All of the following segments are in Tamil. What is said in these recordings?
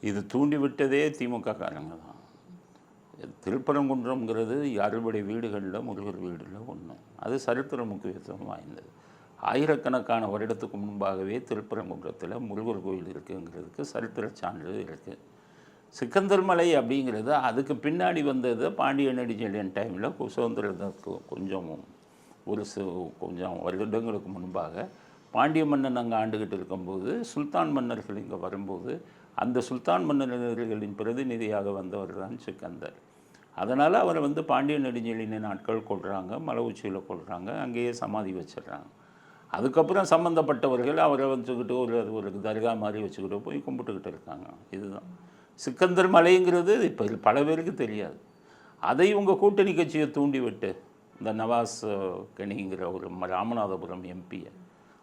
இது தூண்டிவிட்டதே திமுக காரங்க தான். திருப்பரங்குன்றம்ங்கிறது அறுபடை வீடுகளில் முருகர் வீடில் ஒன்று. அது சரித்திர முக்கியத்துவம் வாய்ந்தது. ஆயிரக்கணக்கான வருடத்துக்கு முன்பாகவே திருப்பரங்குன்றத்தில் முருகர் கோயில் இருக்குங்கிறதுக்கு சரித்திர சான்று இருக்குது. சிக்கந்தர் மலை அப்படிங்கிறது அதுக்கு பின்னாடி வந்தது பாண்டிய நெடுஞ்செழியன் டைமில் சுதந்திரத்துக்கு கொஞ்சம் வருடங்களுக்கு முன்பாக பாண்டிய மன்னன் அங்கே ஆண்டுகிட்டு இருக்கும்போது சுல்தான் மன்னர்கள் இங்கே வரும்போது அந்த சுல்தான் மன்னர்களின் பிரதிநிதியாக வந்தவர் தான் சிக்கந்தர். அதனால் அவரை பாண்டிய நெடுஞ்செழியனின் ஆட்கள் கொள்கிறாங்க, மலை உச்சியில் கொள்கிறாங்க, அங்கேயே சமாதி வச்சிடுறாங்க. அதுக்கப்புறம் சம்மந்தப்பட்டவர்கள் அவரை வச்சுக்கிட்டு ஒரு தர்கா மாதிரி வச்சுக்கிட்டு போய் கும்பிட்டுக்கிட்டு இருக்காங்க. இதுதான் சிக்கந்தர் மலைங்கிறது இப்போ பல பேருக்கு தெரியாது. அதை உங்கள் கூட்டணி கட்சியை தூண்டிவிட்டு இந்த நவாஸ் கனிங்கிற ஒரு ராமநாதபுரம் எம்பியை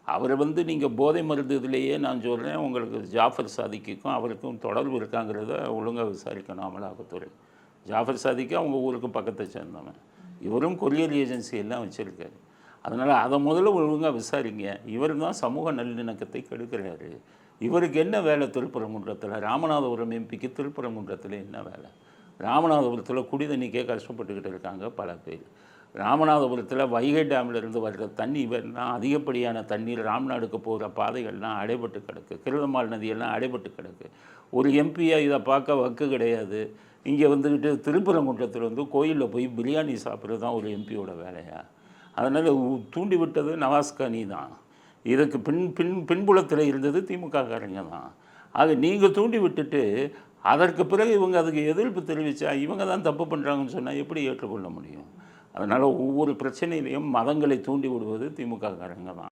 அவரை நீங்கள் போதை மருந்து இதிலேயே நான் சொல்கிறேன், உங்களுக்கு ஜாஃபர் சாதிக்கும் அவருக்கும் தொடர்பு இருக்காங்கிறத ஒழுங்காக விசாரிக்கணும் அமலாக்கத்துறை. ஜாஃபர் சாதிக்கு அவங்க ஊருக்கு பக்கத்தை சேர்ந்தவன், இவரும் கொரியர் ஏஜென்சி எல்லாம் வச்சுருக்காரு. அதனால் அதை முதல்ல ஒழுங்காக விசாரிங்க. இவர் தான் சமூக நல்லிணக்கத்தை கெடுக்கிறாரு. இவருக்கு என்ன வேலை திருப்பரங்குன்றத்தில்? ராமநாதபுரம் எம்பிக்கு திருப்பரங்குன்றத்தில் என்ன வேலை? ராமநாதபுரத்தில் குடி தண்ணிக்கே கஷ்டப்பட்டுக்கிட்டு இருக்காங்க பல பேர். ராமநாதபுரத்தில் வைகை டேம்லேருந்து வர்ற தண்ணி வரலாம், அதிகப்படியான தண்ணீர் ராம்நாடுக்கு போகிற பாதைகள்லாம் அடைபட்டு கிடக்கு, கிருதமால் நதியெல்லாம் அடைபட்டு கிடக்கு. ஒரு எம்பியாக இதை பார்க்க வக்கு கிடையாது. இங்கே திருப்பரங்குன்றத்தில் கோயிலில் போய் பிரியாணி சாப்பிட்றது தான் ஒரு எம்பியோட வேலையா? அதனால் தூண்டி விட்டது நவாஸ்கானி தான். இதுக்கு பின்புலத்தில் இருந்தது திமுக காரங்க தான். அது நீங்கள் தூண்டி விட்டுட்டு அதற்கு பிறகு இவங்க அதுக்கு எதிர்ப்பு தெரிவித்தா இவங்க தான் தப்பு பண்ணுறாங்கன்னு சொன்னால் எப்படி ஏற்றுக்கொள்ள முடியும்? அதனால் ஒவ்வொரு பிரச்சனையிலையும் மதங்களை தூண்டி விடுவது திமுக காரங்க தான்.